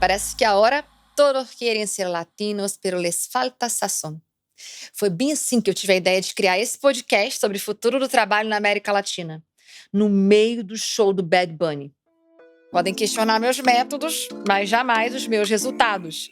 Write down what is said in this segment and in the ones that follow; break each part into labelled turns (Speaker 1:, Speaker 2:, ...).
Speaker 1: Parece que agora todos querem ser latinos, pero les falta sazón. Foi bem assim que eu tive a ideia de criar esse podcast sobre o futuro do trabalho na América Latina, no meio do show do Bad Bunny. Podem questionar meus métodos, mas jamais os meus resultados.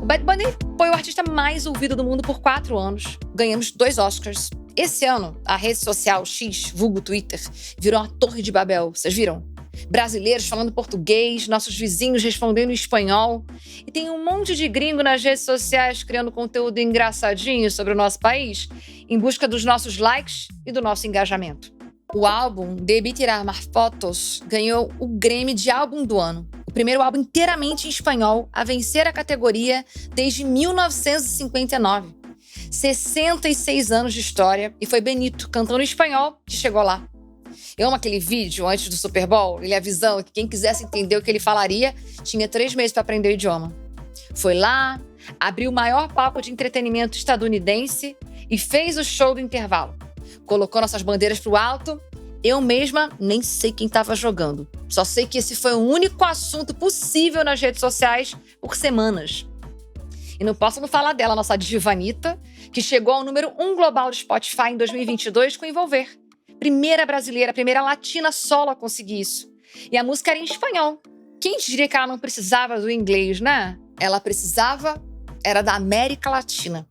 Speaker 1: O Bad Bunny foi o artista mais ouvido do mundo por 4 anos. Ganhamos 2 Oscars. Esse ano, a rede social X, vulgo Twitter, virou uma torre de Babel. Vocês viram? Brasileiros falando português, nossos vizinhos respondendo em espanhol. E tem um monte de gringo nas redes sociais criando conteúdo engraçadinho sobre o nosso país, em busca dos nossos likes e do nosso engajamento. O álbum Debí Tirar Más Fotos ganhou o Grammy de álbum do ano. O primeiro álbum inteiramente em espanhol a vencer a categoria desde 1959. 66 anos de história, e foi Benito, cantando em espanhol, que chegou lá. Eu amo aquele vídeo antes do Super Bowl, ele avisando que quem quisesse entender o que ele falaria tinha 3 meses para aprender o idioma. Foi lá, abriu o maior palco de entretenimento estadunidense e fez o show do intervalo. Colocou nossas bandeiras pro alto. Eu mesma nem sei quem estava jogando. Só sei que esse foi o único assunto possível nas redes sociais por semanas. E não posso não falar dela, nossa diva Anitta, que chegou ao número 1 global do Spotify em 2022 com Envolver. Primeira brasileira, primeira latina solo a conseguir isso. E a música era em espanhol. Quem diria que ela não precisava do inglês, né? Ela precisava, era da América Latina.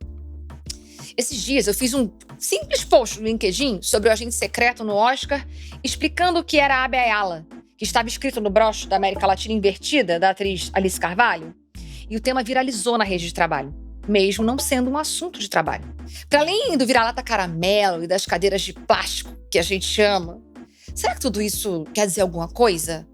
Speaker 1: Esses dias eu fiz um simples post no LinkedIn sobre o agente secreto no Oscar, explicando o que era a Abya Yala, que estava escrito no broche da América Latina invertida, da atriz Alice Carvalho. E o tema viralizou na rede de trabalho, mesmo não sendo um assunto de trabalho. Para além do vira-lata caramelo e das cadeiras de plástico que a gente chama, será que tudo isso quer dizer alguma coisa?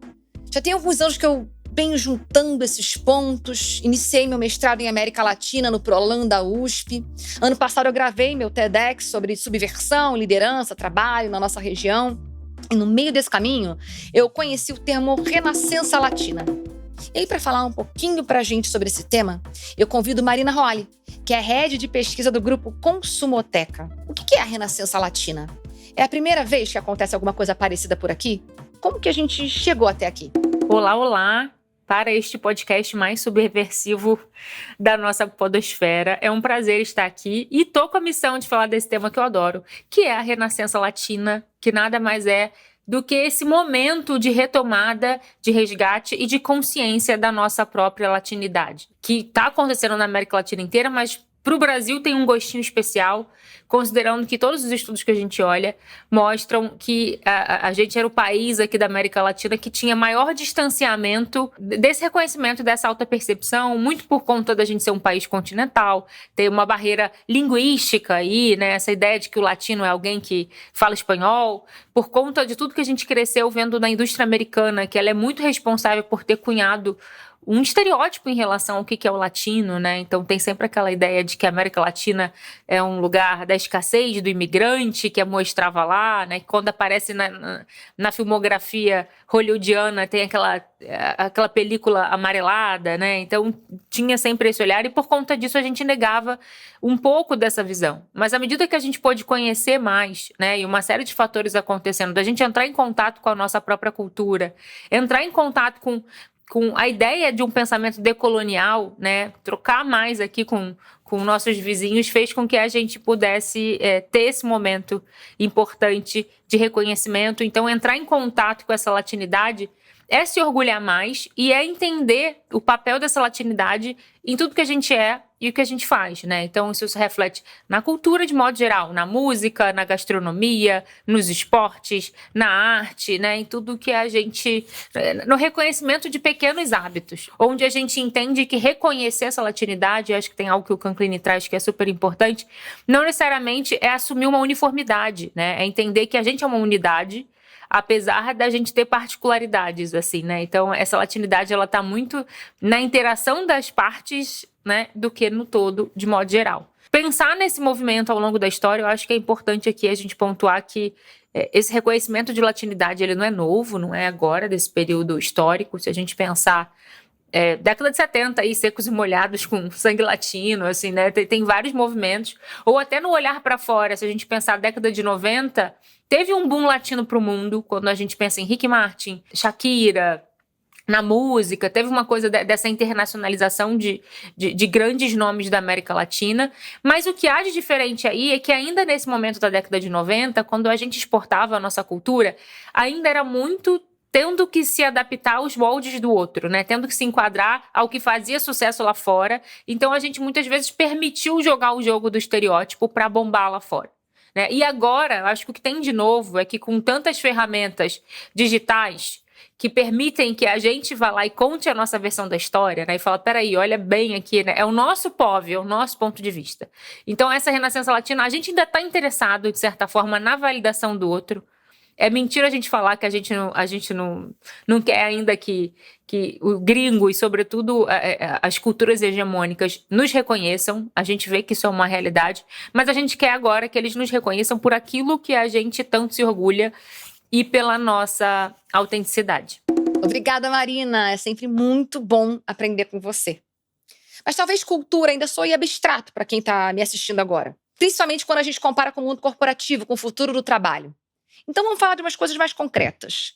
Speaker 1: Já tem alguns anos que eu venho juntando esses pontos. Iniciei meu mestrado em América Latina no Prolan da USP. Ano passado eu gravei meu TEDx sobre subversão, liderança, trabalho na nossa região. E no meio desse caminho, eu conheci o termo Renascença Latina. E aí, para falar um pouquinho pra gente sobre esse tema, eu convido Marina Roali, que é head de pesquisa do grupo Consumoteca. O que é a Renascença Latina? É a primeira vez que acontece alguma coisa parecida por aqui? Como que a gente chegou até aqui?
Speaker 2: Olá, olá! Para este podcast mais subversivo da nossa podosfera. É um prazer estar aqui e tô com a missão de falar desse tema que eu adoro, que é a Renascença Latina, que nada mais é do que esse momento de retomada, de resgate e de consciência da nossa própria latinidade, que está acontecendo na América Latina inteira, mas para o Brasil tem um gostinho especial, considerando que todos os estudos que a gente olha mostram que a gente era o país aqui da América Latina que tinha maior distanciamento desse reconhecimento, dessa autopercepção, muito por conta da gente ser um país continental, ter uma barreira linguística aí, né? Essa ideia de que o latino é alguém que fala espanhol, por conta de tudo que a gente cresceu vendo na indústria americana, que ela é muito responsável por ter cunhado um estereótipo em relação ao que é o latino, né? Então tem sempre aquela ideia de que a América Latina é um lugar da escassez do imigrante, que mostrava lá, né? Que quando aparece na filmografia hollywoodiana tem aquela película amarelada, né? Então tinha sempre esse olhar e por conta disso a gente negava um pouco dessa visão. Mas à medida que a gente pôde conhecer mais, né? E uma série de fatores acontecendo, da gente entrar em contato com a nossa própria cultura, entrar em contato com a ideia de um pensamento decolonial, né, trocar mais aqui com nossos vizinhos, fez com que a gente pudesse ter esse momento importante de reconhecimento. Então, entrar em contato com essa latinidade é se orgulhar mais e é entender o papel dessa latinidade em tudo que a gente é e o que a gente faz, né? Então, isso se reflete na cultura de modo geral, na música, na gastronomia, nos esportes, na arte, né? Em tudo que a gente... no reconhecimento de pequenos hábitos, onde a gente entende que reconhecer essa latinidade, acho que tem algo que o Canclini traz que é super importante, não necessariamente é assumir uma uniformidade, né? É entender que a gente é uma unidade, apesar da gente ter particularidades, assim, né? Então, essa latinidade, ela tá muito na interação das partes, né, do que no todo, de modo geral. Pensar nesse movimento ao longo da história, eu acho que é importante aqui a gente pontuar que esse reconhecimento de latinidade, ele não é novo, não é agora, desse período histórico. Se a gente pensar década de 70 aí, secos e molhados com sangue latino, assim, né? Tem vários movimentos. Ou até no olhar para fora, se a gente pensar a década de 90, teve um boom latino pro mundo, quando a gente pensa em Ricky Martin, Shakira, na música, teve uma coisa dessa internacionalização de grandes nomes da América Latina, mas o que há de diferente aí é que ainda nesse momento da década de 90, quando a gente exportava a nossa cultura, ainda era muito tendo que se adaptar aos moldes do outro, né? Tendo que se enquadrar ao que fazia sucesso lá fora. Então a gente muitas vezes permitiu jogar o jogo do estereótipo para bombar lá fora. Né? E agora, acho que o que tem de novo é que com tantas ferramentas digitais que permitem que a gente vá lá e conte a nossa versão da história, né? E fala, peraí, olha bem aqui, né? É o nosso POV, é o nosso ponto de vista. Então, essa Renascença Latina, a gente ainda está interessado, de certa forma, na validação do outro. É mentira a gente falar que a gente não quer ainda que o gringo e, sobretudo, as culturas hegemônicas nos reconheçam. A gente vê que isso é uma realidade, mas a gente quer agora que eles nos reconheçam por aquilo que a gente tanto se orgulha e pela nossa autenticidade.
Speaker 1: Obrigada, Marina. É sempre muito bom aprender com você. Mas talvez cultura ainda soe abstrato para quem está me assistindo agora. Principalmente quando a gente compara com o mundo corporativo, com o futuro do trabalho. Então vamos falar de umas coisas mais concretas.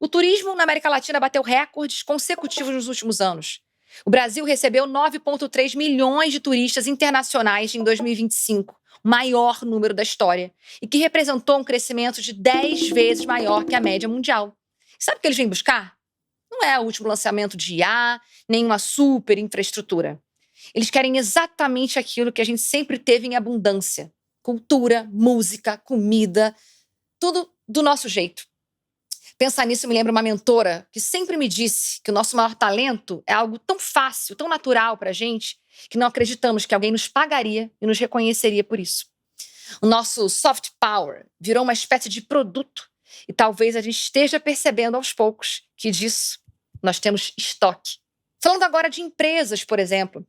Speaker 1: O turismo na América Latina bateu recordes consecutivos nos últimos anos. O Brasil recebeu 9,3 milhões de turistas internacionais em 2025, o maior número da história, e que representou um crescimento de 10 vezes maior que a média mundial. E sabe o que eles vêm buscar? Não é o último lançamento de IA, nem uma super infraestrutura. Eles querem exatamente aquilo que a gente sempre teve em abundância: cultura, música, comida, tudo do nosso jeito. Pensar nisso me lembra uma mentora que sempre me disse que o nosso maior talento é algo tão fácil, tão natural pra gente, que não acreditamos que alguém nos pagaria e nos reconheceria por isso. O nosso soft power virou uma espécie de produto e talvez a gente esteja percebendo aos poucos que disso nós temos estoque. Falando agora de empresas, por exemplo,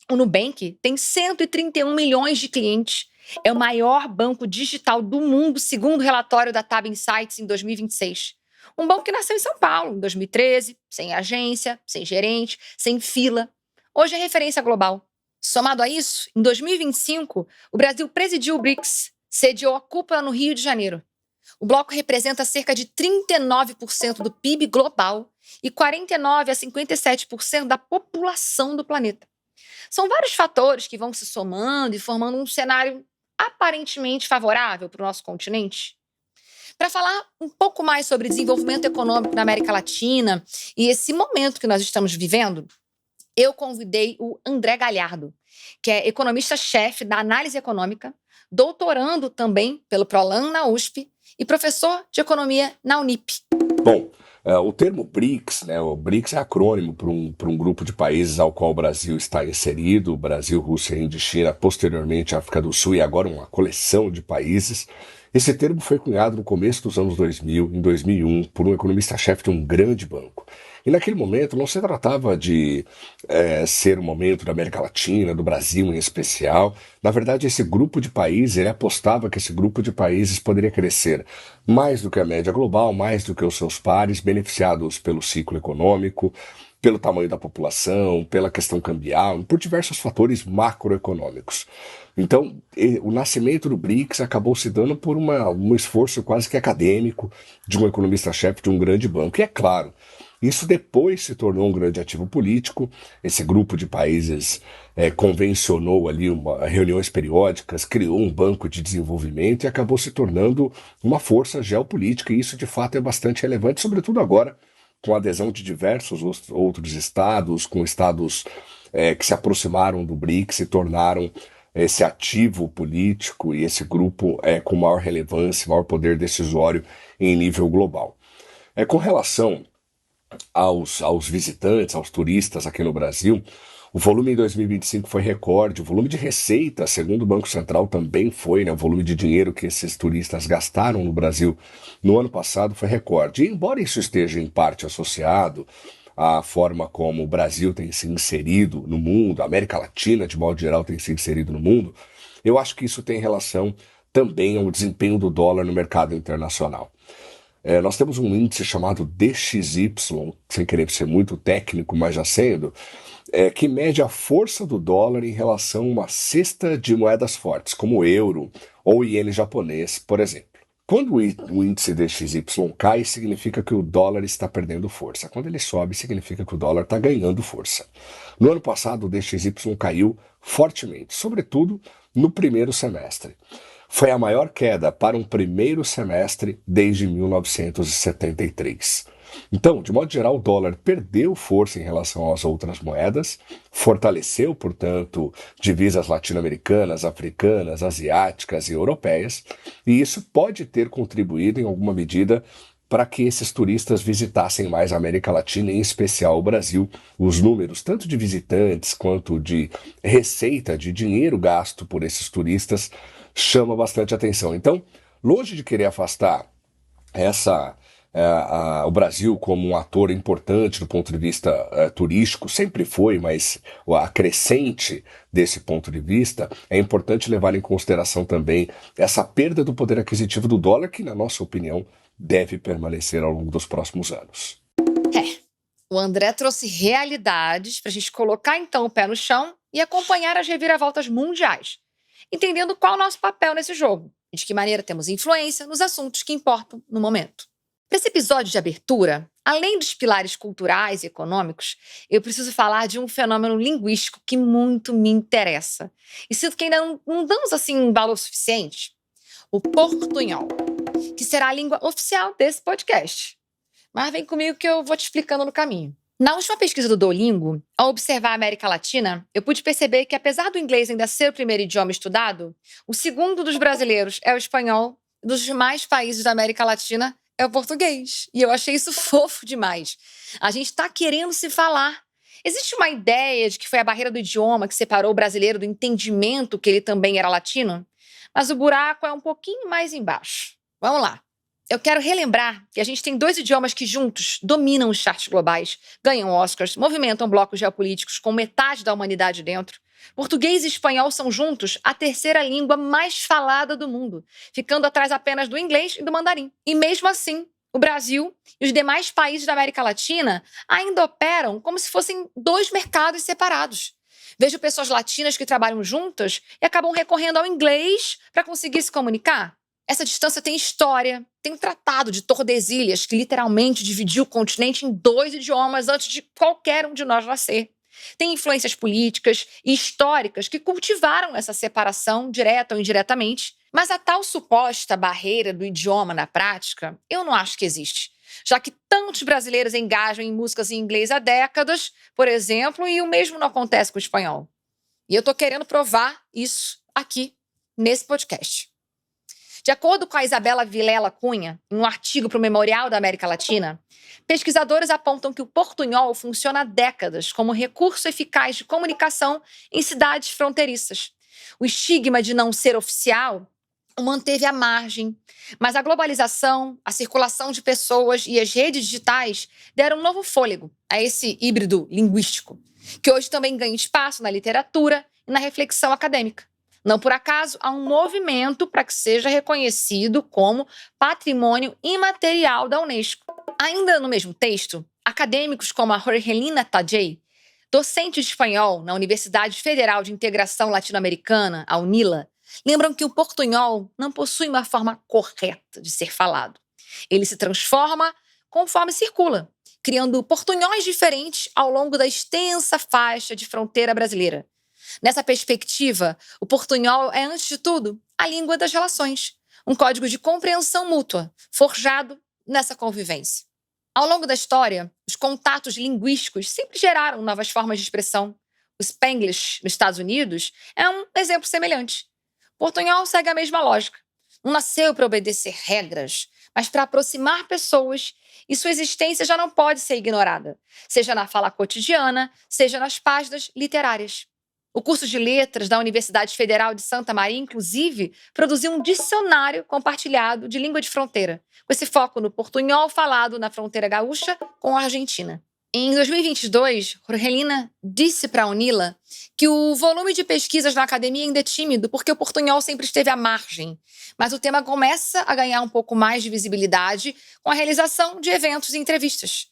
Speaker 1: o Nubank tem 131 milhões de clientes. É o maior banco digital do mundo, segundo o relatório da Tab Insights em 2026. Um banco que nasceu em São Paulo, em 2013, sem agência, sem gerente, sem fila. Hoje é referência global. Somado a isso, em 2025, o Brasil presidiu o BRICS, sediou a cúpula no Rio de Janeiro. O bloco representa cerca de 39% do PIB global e 49% a 57% da população do planeta. São vários fatores que vão se somando e formando um cenário aparentemente favorável para o nosso continente. Para falar um pouco mais sobre desenvolvimento econômico na América Latina e esse momento que nós estamos vivendo, eu convidei o André Galhardo, que é economista-chefe da análise econômica, doutorando também pelo ProLan na USP e professor de economia na Unip.
Speaker 3: Bom, o termo BRICS, né, o BRICS é acrônimo para um grupo de países ao qual o Brasil está inserido: Brasil, Rússia, Índia e China, posteriormente África do Sul e agora uma coleção de países. Esse termo foi cunhado no começo dos anos 2000, em 2001, por um economista-chefe de um grande banco. E naquele momento não se tratava de ser um momento da América Latina, do Brasil em especial. Na verdade, esse grupo de países, ele apostava que esse grupo de países poderia crescer mais do que a média global, mais do que os seus pares, beneficiados pelo ciclo econômico, pelo tamanho da população, pela questão cambial, por diversos fatores macroeconômicos. Então, o nascimento do BRICS acabou se dando por um esforço quase que acadêmico de um economista-chefe de um grande banco. E é claro, isso depois se tornou um grande ativo político. Esse grupo de países convencionou ali reuniões periódicas, criou um banco de desenvolvimento e acabou se tornando uma força geopolítica. E isso, de fato, é bastante relevante, sobretudo agora, com a adesão de diversos outros estados, com estados que se aproximaram do BRICS e tornaram esse ativo político e esse grupo com maior relevância, maior poder decisório em nível global. Com relação aos visitantes, aos turistas aqui no Brasil, o volume em 2025 foi recorde, o volume de receita, segundo o Banco Central, também foi, né? O volume de dinheiro que esses turistas gastaram no Brasil no ano passado foi recorde. E embora isso esteja em parte associado à forma como o Brasil tem se inserido no mundo, a América Latina, de modo geral, tem se inserido no mundo, eu acho que isso tem relação também ao desempenho do dólar no mercado internacional. Nós temos um índice chamado DXY, sem querer ser muito técnico, mas já sendo, que mede a força do dólar em relação a uma cesta de moedas fortes, como o euro ou o iene japonês, por exemplo. Quando o índice DXY cai, significa que o dólar está perdendo força. Quando ele sobe, significa que o dólar está ganhando força. No ano passado, o DXY caiu fortemente, sobretudo no primeiro semestre. Foi a maior queda para um primeiro semestre desde 1973. Então, de modo geral, o dólar perdeu força em relação às outras moedas, fortaleceu, portanto, divisas latino-americanas, africanas, asiáticas e europeias, e isso pode ter contribuído em alguma medida para que esses turistas visitassem mais a América Latina, em especial o Brasil. Os números, tanto de visitantes quanto de receita, de dinheiro gasto por esses turistas, chama bastante atenção. Então, longe de querer afastar o Brasil como um ator importante do ponto de vista turístico, sempre foi, mas a crescente desse ponto de vista, é importante levar em consideração também essa perda do poder aquisitivo do dólar, que, na nossa opinião, deve permanecer ao longo dos próximos anos.
Speaker 1: O André trouxe realidades para a gente colocar então o pé no chão e acompanhar as reviravoltas mundiais, entendendo qual é o nosso papel nesse jogo e de que maneira temos influência nos assuntos que importam no momento. Para esse episódio de abertura, além dos pilares culturais e econômicos, eu preciso falar de um fenômeno linguístico que muito me interessa e sinto que ainda não damos assim valor suficiente: o portunhol, que será a língua oficial desse podcast. Mas vem comigo que eu vou te explicando no caminho. Na última pesquisa do Duolingo, ao observar a América Latina, eu pude perceber que, apesar do inglês ainda ser o primeiro idioma estudado, o segundo dos brasileiros é o espanhol e dos demais países da América Latina é o português. E eu achei isso fofo demais. A gente está querendo se falar. Existe uma ideia de que foi a barreira do idioma que separou o brasileiro do entendimento que ele também era latino, mas o buraco é um pouquinho mais embaixo. Vamos lá. Eu quero relembrar que a gente tem 2 idiomas que juntos dominam os charts globais, ganham Oscars, movimentam blocos geopolíticos com metade da humanidade dentro. Português e espanhol são juntos a terceira língua mais falada do mundo, ficando atrás apenas do inglês e do mandarim. E mesmo assim, o Brasil e os demais países da América Latina ainda operam como se fossem 2 mercados separados. Vejo pessoas latinas que trabalham juntas e acabam recorrendo ao inglês para conseguir se comunicar. Essa distância tem história, tem um tratado de Tordesilhas que literalmente dividiu o continente em 2 idiomas antes de qualquer um de nós nascer. Tem influências políticas e históricas que cultivaram essa separação, direta ou indiretamente, mas a tal suposta barreira do idioma na prática, eu não acho que existe, já que tantos brasileiros engajam em músicas em inglês há décadas, por exemplo, e o mesmo não acontece com o espanhol. E eu tô querendo provar isso aqui, nesse podcast. De acordo com a Isabela Vilela Cunha, em um artigo para o Memorial da América Latina, pesquisadores apontam que o portunhol funciona há décadas como recurso eficaz de comunicação em cidades fronteiriças. O estigma de não ser oficial o manteve à margem, mas a globalização, a circulação de pessoas e as redes digitais deram um novo fôlego a esse híbrido linguístico, que hoje também ganha espaço na literatura e na reflexão acadêmica. Não por acaso, há um movimento para que seja reconhecido como patrimônio imaterial da Unesco. Ainda no mesmo texto, acadêmicos como a Jorgelina Tadei, docente de espanhol na Universidade Federal de Integração Latino-Americana, a UNILA, lembram que o portunhol não possui uma forma correta de ser falado. Ele se transforma conforme circula, criando portunhóis diferentes ao longo da extensa faixa de fronteira brasileira. Nessa perspectiva, o portunhol é, antes de tudo, a língua das relações, um código de compreensão mútua, forjado nessa convivência. Ao longo da história, os contatos linguísticos sempre geraram novas formas de expressão. O Spanglish, nos Estados Unidos, é um exemplo semelhante. O portunhol segue a mesma lógica. Não nasceu para obedecer regras, mas para aproximar pessoas, e sua existência já não pode ser ignorada, seja na fala cotidiana, seja nas páginas literárias. O curso de letras da Universidade Federal de Santa Maria, inclusive, produziu um dicionário compartilhado de língua de fronteira, com esse foco no portunhol falado na fronteira gaúcha com a Argentina. Em 2022, Jorgelina disse para a UNILA que o volume de pesquisas na academia ainda é tímido porque o portunhol sempre esteve à margem, mas o tema começa a ganhar um pouco mais de visibilidade com a realização de eventos e entrevistas.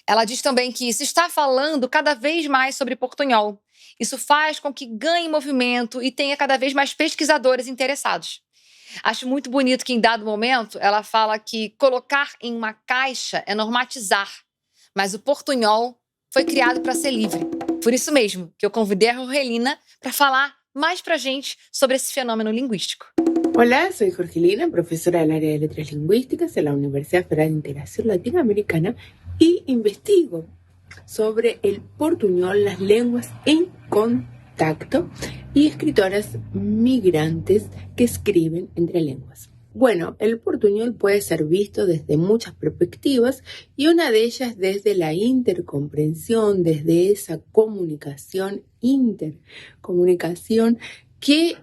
Speaker 1: Ela diz também que se está falando cada vez mais sobre portunhol. Isso faz com que ganhe movimento e tenha cada vez mais pesquisadores interessados. Acho muito bonito que, em dado momento, ela fala que colocar em uma caixa é normatizar, mas o portunhol foi criado para ser livre. Por isso mesmo que eu convidei a Jorgelina para falar mais para a gente sobre esse fenômeno linguístico.
Speaker 4: Hola, soy Jorgelina, profesora del área de Letras Lingüísticas en la Universidad Federal de Integración Latinoamericana y investigo sobre el portuñol, las lenguas en contacto y escritoras migrantes que escriben entre lenguas. Bueno, el portuñol puede ser visto desde muchas perspectivas y una de ellas desde la intercomprensión, desde esa intercomunicación que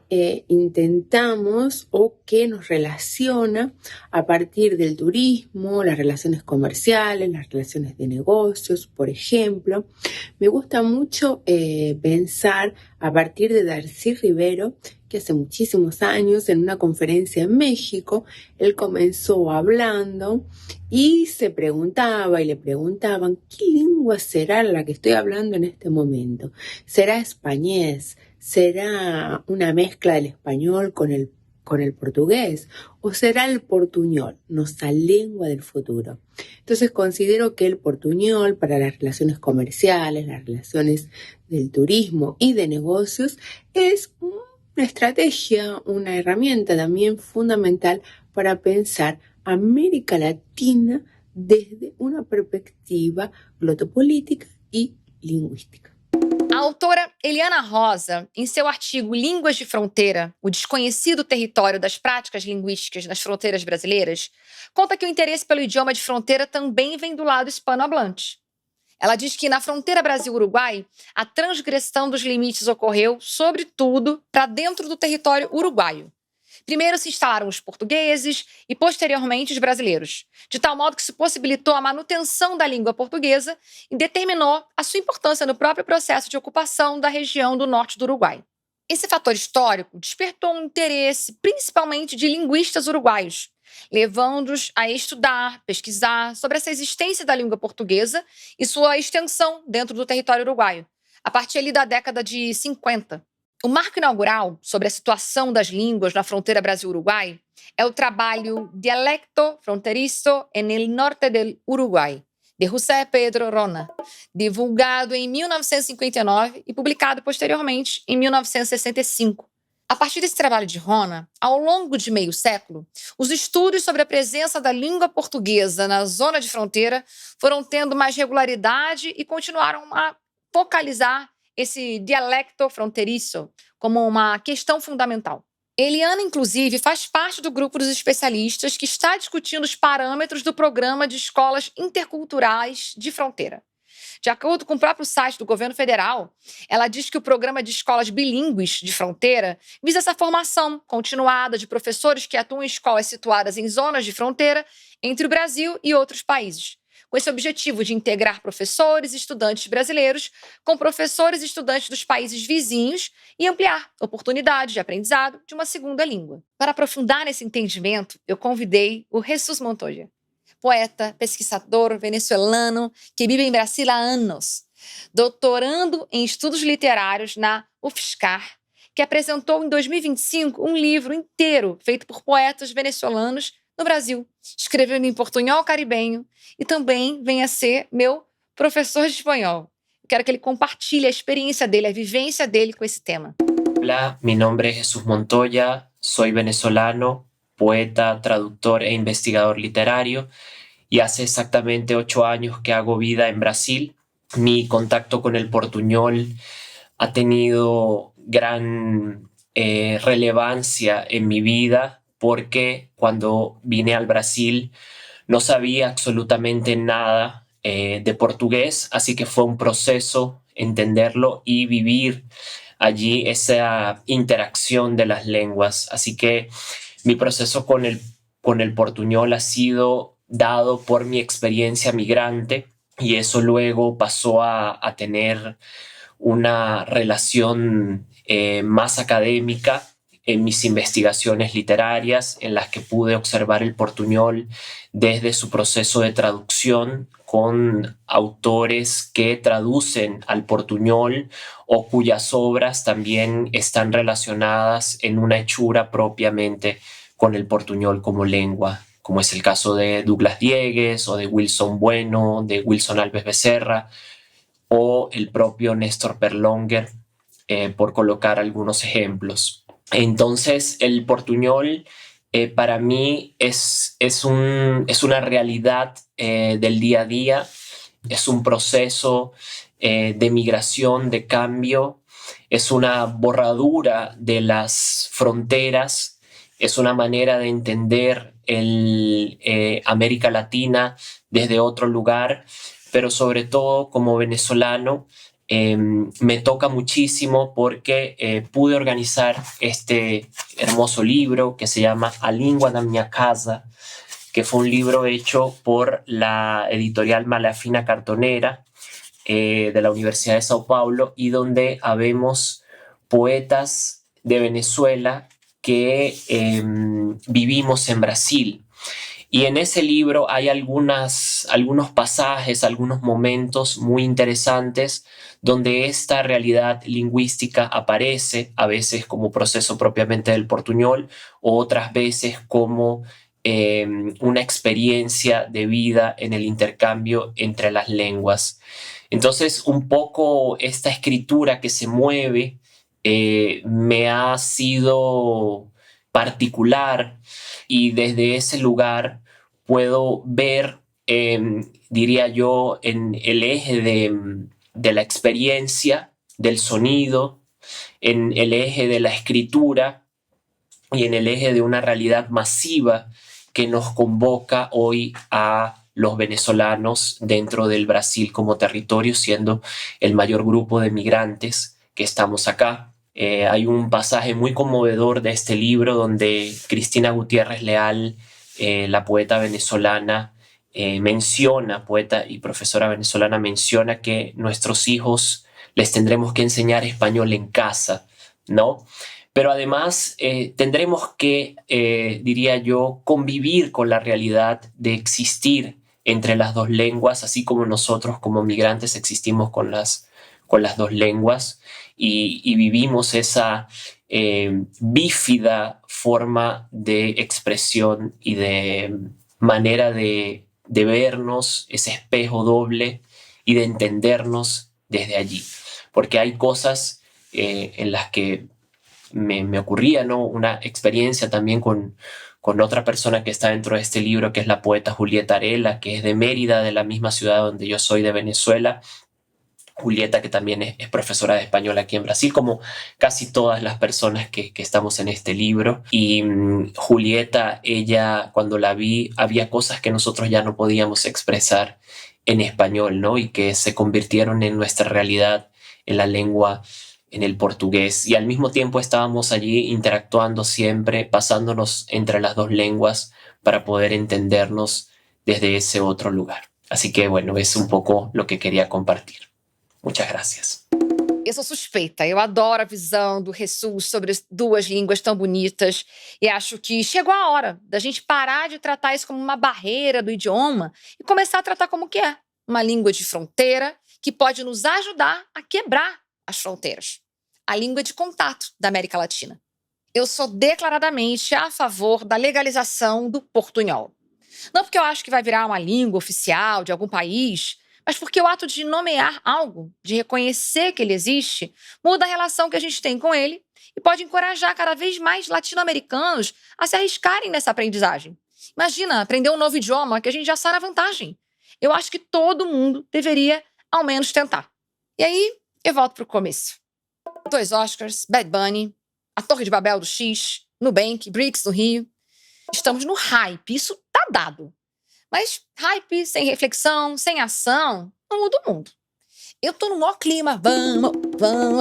Speaker 4: intentamos o que nos relaciona a partir del turismo, las relaciones comerciales, las relaciones de negocios, por ejemplo. Me gusta mucho pensar a partir de Darcy Ribeiro, que hace muchísimos años en una conferencia en México, él comenzó hablando y se preguntaba y le preguntaban, ¿qué lengua será la que estoy hablando en este momento? ¿Será españés? ¿Será una mezcla del español con el portugués? ¿O será el portuñol, nuestra lengua del futuro? Entonces considero que el portuñol para las relaciones comerciales, las relaciones del turismo y de negocios es una estrategia, una herramienta también fundamental para pensar América Latina desde una perspectiva glotopolítica y lingüística.
Speaker 1: A autora Eliana Rosa, em seu artigo Línguas de Fronteira, o desconhecido território das práticas linguísticas nas fronteiras brasileiras, conta que o interesse pelo idioma de fronteira também vem do lado hispanohablante. Ela diz que na fronteira Brasil-Uruguai, a transgressão dos limites ocorreu, sobretudo, para dentro do território uruguaio. Primeiro se instalaram os portugueses e, posteriormente, os brasileiros, de tal modo que se possibilitou a manutenção da língua portuguesa e determinou a sua importância no próprio processo de ocupação da região do norte do Uruguai. Esse fator histórico despertou um interesse, principalmente de linguistas uruguaios, levando-os a estudar, pesquisar sobre essa existência da língua portuguesa e sua extensão dentro do território uruguaio, a partir ali da década de 50. O marco inaugural sobre a situação das línguas na fronteira Brasil-Uruguai é o trabalho Dialecto Fronterizo en el Norte del Uruguay, de José Pedro Rona, divulgado em 1959 e publicado posteriormente em 1965. A partir desse trabalho de Rona, ao longo de meio século, os estudos sobre a presença da língua portuguesa na zona de fronteira foram tendo mais regularidade e continuaram a focalizar esse dialecto fronteiriço como uma questão fundamental. Eliana, inclusive, faz parte do grupo dos especialistas que está discutindo os parâmetros do programa de escolas interculturais de fronteira. De acordo com o próprio site do governo federal, ela diz que o programa de escolas bilíngues de fronteira visa essa formação continuada de professores que atuam em escolas situadas em zonas de fronteira entre o Brasil e outros países, com esse objetivo de integrar professores e estudantes brasileiros com professores e estudantes dos países vizinhos e ampliar oportunidades de aprendizado de uma segunda língua. Para aprofundar nesse entendimento, eu convidei o Jesus Montoya, poeta, pesquisador venezuelano que vive em Brasil há anos, doutorando em estudos literários na UFSCar, que apresentou em 2025 um livro inteiro feito por poetas venezuelanos no Brasil, escrevendo em portunhol caribenho e também vem a ser meu professor de espanhol. Eu quero que ele compartilhe a experiência dele, a vivência dele com esse tema.
Speaker 5: Hola, mi nombre es Jesús Montoya, soy venezolano, poeta, traductor e investigador literario y hace exactamente 8 años que hago vida en Brasil. Mi contacto con el portuñol ha tenido gran relevancia en mi vida porque cuando vine al Brasil no sabía absolutamente nada de portugués, así que fue un proceso entenderlo y vivir allí esa interacción de las lenguas. Así que mi proceso con el portuñol ha sido dado por mi experiencia migrante y eso luego pasó a tener una relación más académica en mis investigaciones literarias, en las que pude observar el portuñol desde su proceso de traducción con autores que traducen al portuñol o cuyas obras también están relacionadas en una hechura propiamente con el portuñol como lengua, como es el caso de Douglas Diegues o de Wilson Bueno, de Wilson Alves Becerra o el propio Néstor Perlonger, por colocar algunos ejemplos. Entonces, el portuñol para mí es una realidad del día a día, es un proceso de migración, de cambio, es una borradura de las fronteras, es una manera de entender América Latina desde otro lugar, pero sobre todo como venezolano me toca muchísimo porque pude organizar este hermoso libro que se llama A Língua da Minha Casa, que fue un libro hecho por la editorial Malafina Cartonera de la Universidad de Sao Paulo, y donde habemos poetas de Venezuela que vivimos en Brasil. Y en ese libro hay algunos pasajes, algunos momentos muy interesantes donde esta realidad lingüística aparece, a veces como proceso propiamente del portuñol, o otras veces como una experiencia de vida en el intercambio entre las lenguas. Entonces, un poco esta escritura que se mueve me ha sido particular, y desde ese lugar puedo ver, diría yo, en el eje de la experiencia, del sonido, en el eje de la escritura y en el eje de una realidad masiva que nos convoca hoy a los venezolanos dentro del Brasil como territorio, siendo el mayor grupo de migrantes que estamos acá. Hay un pasaje muy conmovedor de este libro donde Cristina Gutiérrez Leal, la poeta venezolana, poeta y profesora venezolana, menciona que nuestros hijos les tendremos que enseñar español en casa, ¿no? Pero además tendremos que, diría yo, convivir con la realidad de existir entre las dos lenguas, así como nosotros como migrantes existimos con las dos lenguas y vivimos esa bífida forma de expresión y de manera de vernos, ese espejo doble, y de entendernos desde allí. Porque hay cosas en las que me ocurría, ¿no? Una experiencia también con otra persona que está dentro de este libro, que es la poeta Julieta Arela, que es de Mérida, de la misma ciudad donde yo soy, de Venezuela. Julieta, que también es profesora de español aquí en Brasil, como casi todas las personas que estamos en este libro. Y Julieta, ella, cuando la vi, había cosas que nosotros ya no podíamos expresar en español, ¿no? Y que se convirtieron en nuestra realidad, en la lengua, en el portugués. Y al mismo tiempo estábamos allí interactuando siempre, pasándonos entre las dos lenguas para poder entendernos desde ese otro lugar. Así que bueno, es un poco lo que quería compartir. Muchas gracias.
Speaker 1: Eu sou suspeita, eu adoro a visão do Jesus sobre as duas línguas tão bonitas e acho que chegou a hora da gente parar de tratar isso como uma barreira do idioma e começar a tratar como que é, uma língua de fronteira que pode nos ajudar a quebrar as fronteiras, a língua de contato da América Latina. Eu sou declaradamente a favor da legalização do portunhol. Não porque eu acho que vai virar uma língua oficial de algum país, mas porque o ato de nomear algo, de reconhecer que ele existe, muda a relação que a gente tem com ele e pode encorajar cada vez mais latino-americanos a se arriscarem nessa aprendizagem. Imagina, aprender um novo idioma que a gente já sai na vantagem. Eu acho que todo mundo deveria, ao menos, tentar. E aí, eu volto pro começo. 2 Oscars, Bad Bunny, a Torre de Babel do X, Nubank, BRICS no Rio. Estamos no hype, isso tá dado. Mas hype sem reflexão, sem ação, não muda o mundo. Eu tô no maior clima, vamos.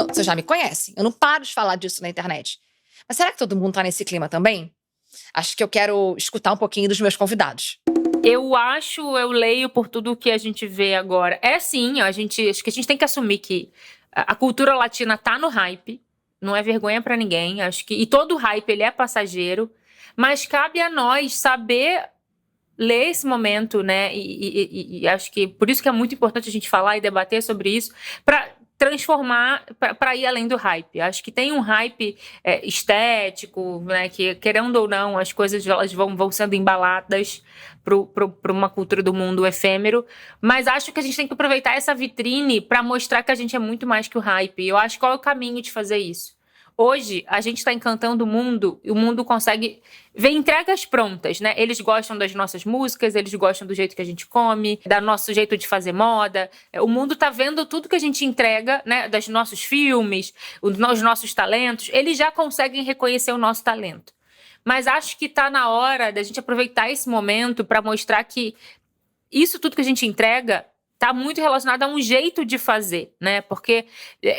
Speaker 1: Vocês já me conhecem, eu não paro de falar disso na internet. Mas será que todo mundo tá nesse clima também? Acho que eu quero escutar um pouquinho dos meus convidados.
Speaker 2: Eu leio por tudo que a gente vê agora. É sim, acho que a gente tem que assumir que a cultura latina tá no hype, não é vergonha pra ninguém, acho que, e todo hype ele é passageiro, mas cabe a nós saber ler esse momento, né, e acho que por isso que é muito importante a gente falar e debater sobre isso, para transformar para ir além do hype. Acho que tem um hype estético, né, que, querendo ou não, as coisas elas vão sendo embaladas para uma cultura do mundo efêmero, mas acho que a gente tem que aproveitar essa vitrine para mostrar que a gente é muito mais que o hype. Eu acho qual é o caminho de fazer isso. Hoje, a gente está encantando o mundo e o mundo consegue ver entregas prontas, né? Eles gostam das nossas músicas, eles gostam do jeito que a gente come, do nosso jeito de fazer moda. O mundo está vendo tudo que a gente entrega, né? Dos nossos filmes, os nossos talentos. Eles já conseguem reconhecer o nosso talento. Mas acho que está na hora da gente aproveitar esse momento para mostrar que isso tudo que a gente entrega está muito relacionado a um jeito de fazer, né? Porque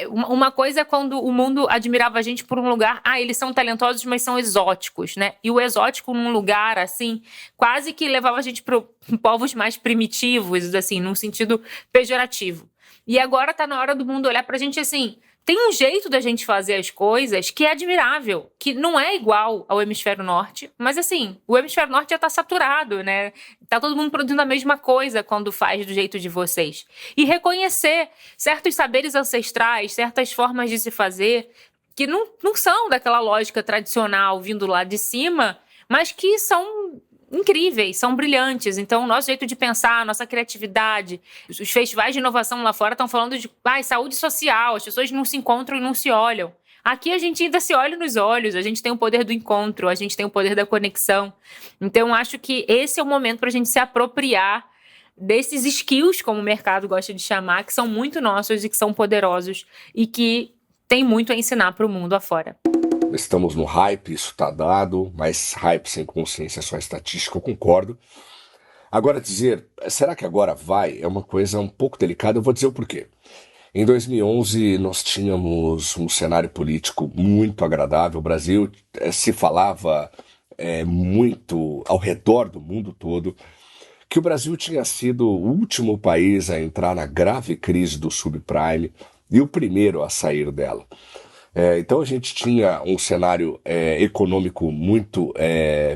Speaker 2: uma coisa é quando o mundo admirava a gente por um lugar, eles são talentosos, mas são exóticos, né? E o exótico num lugar, assim, quase que levava a gente para povos mais primitivos, assim, num sentido pejorativo. E agora tá na hora do mundo olhar pra gente assim, tem um jeito da gente fazer as coisas que é admirável, que não é igual ao hemisfério norte, mas assim, o hemisfério norte já tá saturado, né? Tá todo mundo produzindo a mesma coisa quando faz do jeito de vocês. E reconhecer certos saberes ancestrais, certas formas de se fazer, que não são daquela lógica tradicional vindo lá de cima, mas que são incríveis, são brilhantes. Então, o nosso jeito de pensar, a nossa criatividade, os festivais de inovação lá fora estão falando de saúde social, as pessoas não se encontram e não se olham. Aqui a gente ainda se olha nos olhos, a gente tem o poder do encontro, a gente tem o poder da conexão. Então, acho que esse é o momento para a gente se apropriar desses skills, como o mercado gosta de chamar, que são muito nossos e que são poderosos e que tem muito a ensinar para o mundo afora.
Speaker 3: Estamos no hype, isso está dado, mas hype sem consciência é só estatística, eu concordo. Agora dizer, será que agora vai? É uma coisa um pouco delicada, eu vou dizer o porquê. Em 2011 nós tínhamos um cenário político muito agradável, o Brasil se falava muito ao redor do mundo todo, que o Brasil tinha sido o último país a entrar na grave crise do subprime e o primeiro a sair dela. Então a gente tinha um cenário econômico muito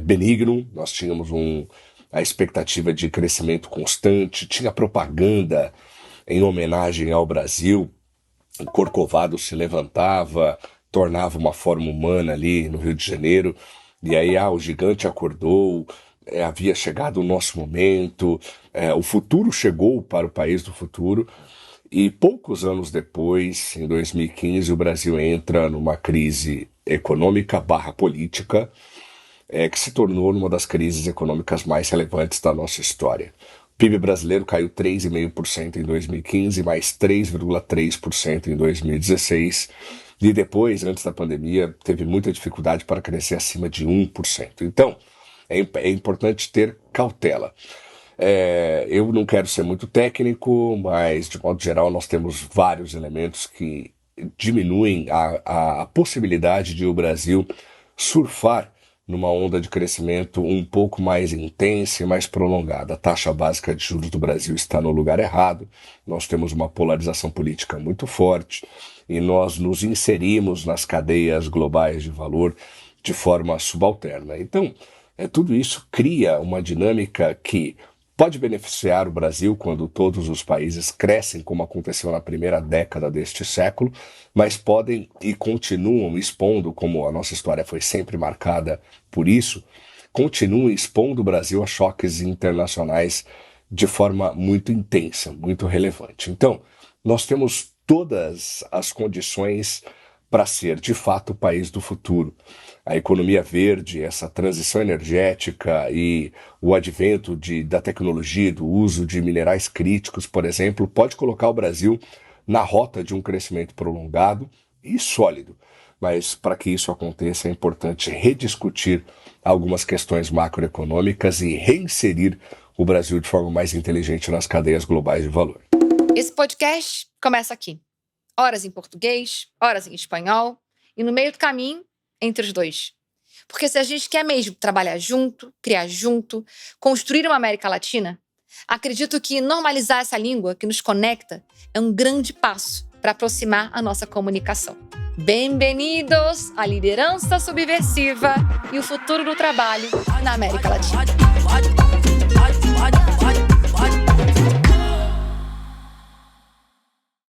Speaker 3: benigno, nós tínhamos a expectativa de crescimento constante, tinha propaganda em homenagem ao Brasil, o Corcovado se levantava, tornava uma forma humana ali no Rio de Janeiro, e aí o gigante acordou, havia chegado o nosso momento, o futuro chegou para o país do futuro. E poucos anos depois, em 2015, o Brasil entra numa crise econômica / política que se tornou uma das crises econômicas mais relevantes da nossa história. O PIB brasileiro caiu 3,5% em 2015, mais 3,3% em 2016, e depois, antes da pandemia, teve muita dificuldade para crescer acima de 1%. Então, é importante ter cautela. Eu não quero ser muito técnico, mas de modo geral nós temos vários elementos que diminuem a possibilidade de o Brasil surfar numa onda de crescimento um pouco mais intensa e mais prolongada. A taxa básica de juros do Brasil está no lugar errado, nós temos uma polarização política muito forte e nós nos inserimos nas cadeias globais de valor de forma subalterna. Então, tudo isso cria uma dinâmica que pode beneficiar o Brasil quando todos os países crescem, como aconteceu na primeira década deste século, mas podem e continuam expondo, como a nossa história foi sempre marcada por isso, continuam expondo o Brasil a choques internacionais de forma muito intensa, muito relevante. Então, nós temos todas as condições para ser, de fato, o país do futuro. A economia verde, essa transição energética e o advento da tecnologia, do uso de minerais críticos, por exemplo, pode colocar o Brasil na rota de um crescimento prolongado e sólido. Mas para que isso aconteça é importante rediscutir algumas questões macroeconômicas e reinserir o Brasil de forma mais inteligente nas cadeias globais de valor.
Speaker 1: Esse podcast começa aqui. Horas em português, horas em espanhol e no meio do caminho, entre os dois. Porque se a gente quer mesmo trabalhar junto, criar junto, construir uma América Latina, acredito que normalizar essa língua que nos conecta é um grande passo para aproximar a nossa comunicação. Bem-vindos à liderança subversiva e o futuro do trabalho na América Latina.